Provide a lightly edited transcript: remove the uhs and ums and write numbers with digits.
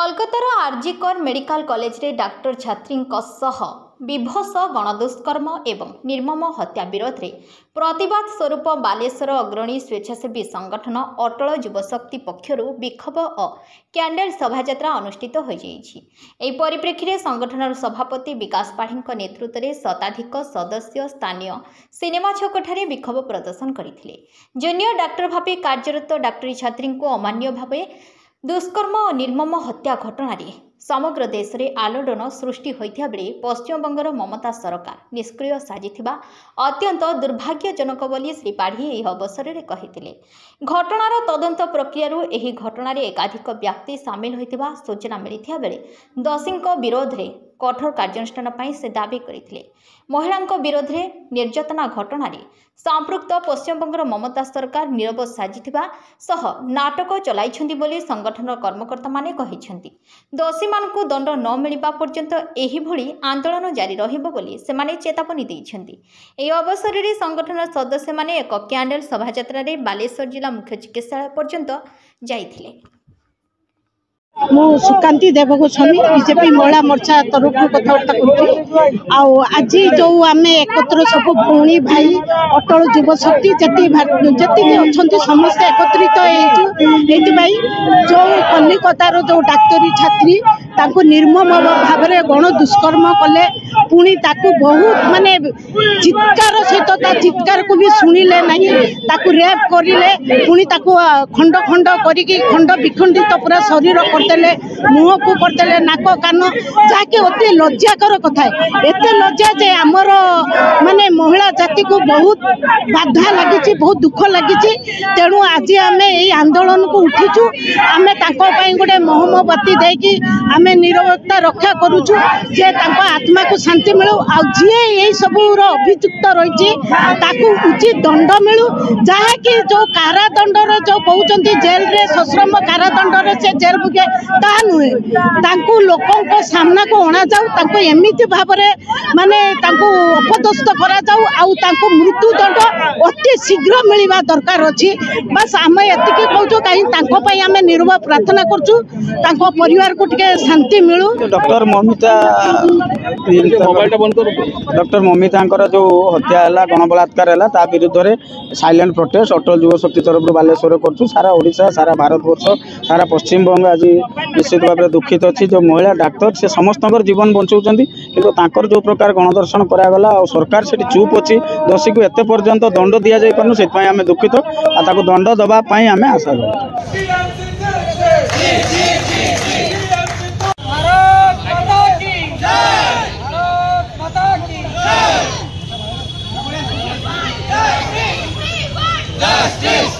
कोलकातार RG Kar medical college रे doctor छात्री विभत्स गणदुष्कर्म एवं निर्मम हत्या विरोध में प्रतिवाद स्वरूप बालेश्वर अग्रणी स्वेच्छासेवी संगठन अटल युवशक्ति पक्षर विक्षोभ और कैंडल शोभायात्रा अनुष्ठित हो परिप्रेक्षी में संगठन सभापति विकास पाढ़ी नेतृत्व में शताधिक सदस्य स्थानीय सिनेमा छकठारे विक्षोभ प्रदर्शन करते। जूनियर डाक्टर भाव कार्यरत डाक्टरी छात्री को अमान्य भाव दुष्कर्म और निर्मम हत्या घटना समग्र देश में आलोड़न सृष्टि होता बेले पश्चिमबंगर ममता सरकार निष्क्रिय साजिथिबा अत्यंत दुर्भाग्यजनक बोली श्री पाढ़ी यह अवसर में कही। घटनार तदंत प्रक्रिया यह घटना एकाधिक व्यक्ति सामिल होता सूचना मिलता बेले दोषी विरोध में कठोर कार्यानुष्ठान से दाबी करते। महिला विरोध में निर्यातना घटना संपृक्त पश्चिमबंगर ममता सरकार नीरव साजिथिबा सह नाटक चलाइछन्ति बोली संगठन कर्मकर्ता माने कहिछन्ति। दोषी मानकु दंड न मिलिबा पर्यंत एही भली आंदोलन जारी रहिबो बोली सेमाने चेतावनी दैछन्ति। एही अवसर में संगठन सदस्य माने एक कैंडल शोभायात्रा रे बालेश्वर जिला मुख्य चिकित्सालय पर्यंत जाइथिले। मु सुकांती देवगोस्वामी बीजेपी महिला मोर्चा तरफ कथबार्ता आज जो आम एकत्र सब भौणी भाई अटल युवशक्ति जी अच्छा समस्ते एकत्रित जो कलिकतार जो डाक्तरी छात्री निर्मम भाव में गण दुष्कर्म कले पुणी बहुत माने चित्कार सहित चित्कार को भी शुणिले ना रेप करें पुणी खंड खंड खंड विखंडित पूरा शरीर करदेले मुह को करदेले नाक कान जहाँकि अति लज्जाकर कथा एत लज्जा जे आमर माने महिला जाति को बहुत बाधा लगी बहुत दुख लगी। तेणु आज आम यही आंदोलन को उठीचु आम गोटे मोहमबती देकी आम निरवता रक्षा करुचु जे आत्मा को शांति मिलू आ जी यही सबूर अभियुक्त रही उचित दंड मिलू जहाँकि जो कारादंडर जो कहते जेल रे सश्रम कारादंडर से जेल भुगे ता नुहे लोकों सामना को अणा जाऊ एमती भाव माने अपदस्थ करा जाऊ आउ मृत्यु दंड अति शीघ्र मिलवा दरकार अच्छी। बस आम एति कहूँ कहीं आम निर्भय प्रार्थना करचु परिवार को टिके शांति मिलू। डॉक्टर ममिता जो हत्या है गणबलात्कार है विरुद्ध में साइलेंट प्रोटेस्ट अटल युवशक्ति तरफ बालेश्वर कर सारा ओडिशा सारा भारत वर्ष सारा पश्चिम बंग आज निश्चित भाव दुखित अच्छी। जो महिला डाक्तर से समस्त जीवन बचाऊँ कि जो प्रकार गणदर्शन करागला और सरकार से चुप अच्छी दोषी को एत पर्यंत दंड दि जा पार्नु से आम दुखित और दंड दवाई आम आशा Justice!